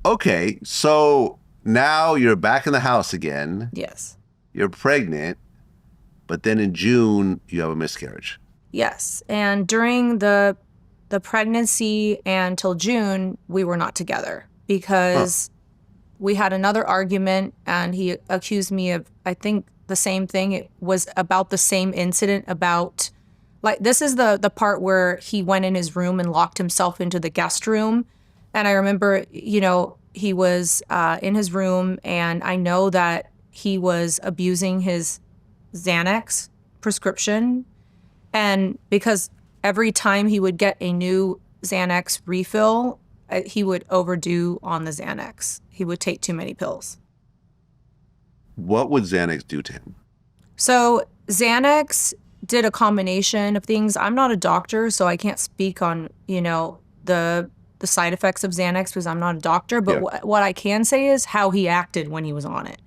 Okay, so now you're back in the house again. Yes. You're pregnant, but then in June you have a miscarriage. Yes. And during the pregnancy until June, we were not together Huh. because we had another argument and he accused me of, I think, the same thing. It was about the same incident about, like, this is the part where he went in his room and locked himself into the guest room. And I remember, he was in his room, and I know that he was abusing his Xanax prescription. And because every time he would get a new Xanax refill, he would overdo on the Xanax. He would take too many pills. What would Xanax do to him? So Xanax did a combination of things. I'm not a doctor, so I can't speak on, the side effects of Xanax because I'm not a doctor. But Yeah. what I can say is how he acted when he was on it.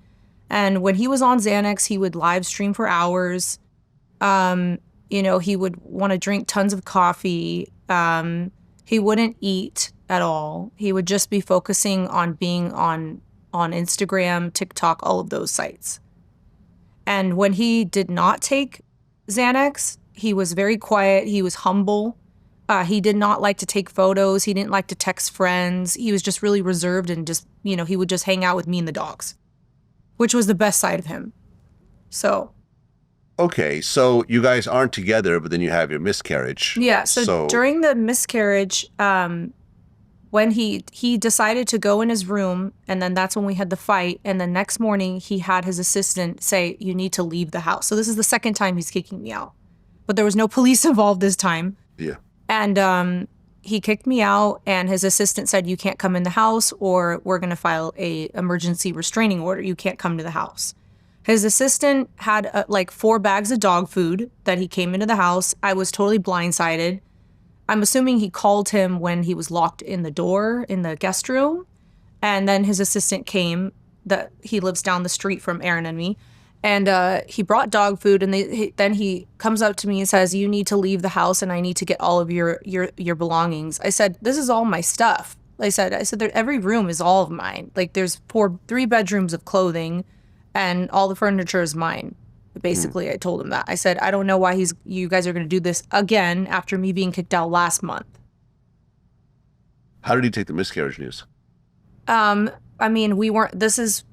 And when he was on Xanax, he would live stream for hours. He would want to drink tons of coffee. He wouldn't eat at all. He would just be focusing on being on Instagram, TikTok, all of those sites. And when he did not take Xanax, he was very quiet. He was humble. He did not like to take photos. He didn't like to text friends. He was just really reserved and just, he would just hang out with me and the dogs, which was the best side of him. So. Okay, so you guys aren't together, but then you have your miscarriage. Yeah, so during the miscarriage, when he decided to go in his room, and then that's when we had the fight, and the next morning he had his assistant say, you need to leave the house. So this is the second time he's kicking me out. But there was no police involved this time. Yeah. And he kicked me out, and his assistant said, you can't come in the house, or we're going to file a emergency restraining order. You can't come to the house. His assistant had like 4 bags of dog food that he came into the house. I was totally blindsided. I'm assuming he called him when he was locked in the door in the guest room. And then his assistant came. He lives down the street from Aaron and me. And he brought dog food, and then he comes up to me and says, you need to leave the house, and I need to get all of your belongings. I said, this is all my stuff. I said every room is all of mine. Like, there's 3 bedrooms of clothing, and all the furniture is mine. Basically, I told him that. I said, I don't know why you guys are going to do this again after me being kicked out last month. How did he take the miscarriage news? I mean,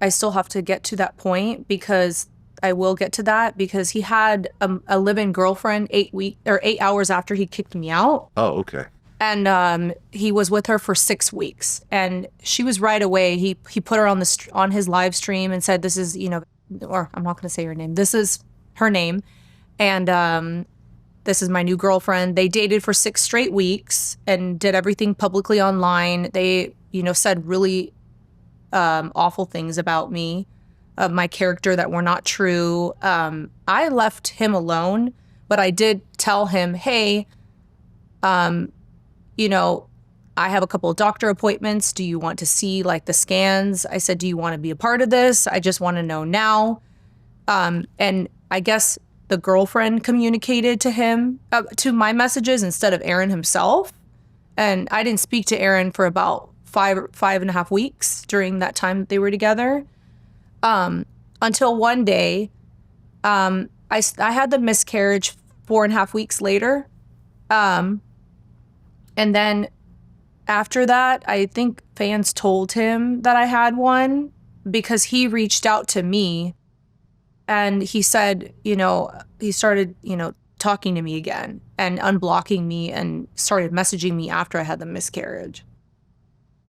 I still have to get to that point because I will get to that because he had a live-in girlfriend 8 hours after he kicked me out. Oh, okay. And he was with her for 6 weeks, and she was right away. He put her on his live stream and said, this is, or I'm not going to say her name. This is her name. And this is my new girlfriend. They dated for 6 straight weeks and did everything publicly online. They, said really awful things about me, my character that were not true. I left him alone, but I did tell him, hey, I have a couple of doctor appointments. Do you want to see like the scans? I said, do you want to be a part of this? I just want to know now. And I guess the girlfriend communicated to him, to my messages instead of Aaron himself. And I didn't speak to Aaron for about 5.5 weeks during that time that they were together. Until one day, I had the miscarriage 4.5 weeks later. And then after that, I think fans told him that I had one because he reached out to me and he said, he started, talking to me again and unblocking me and started messaging me after I had the miscarriage.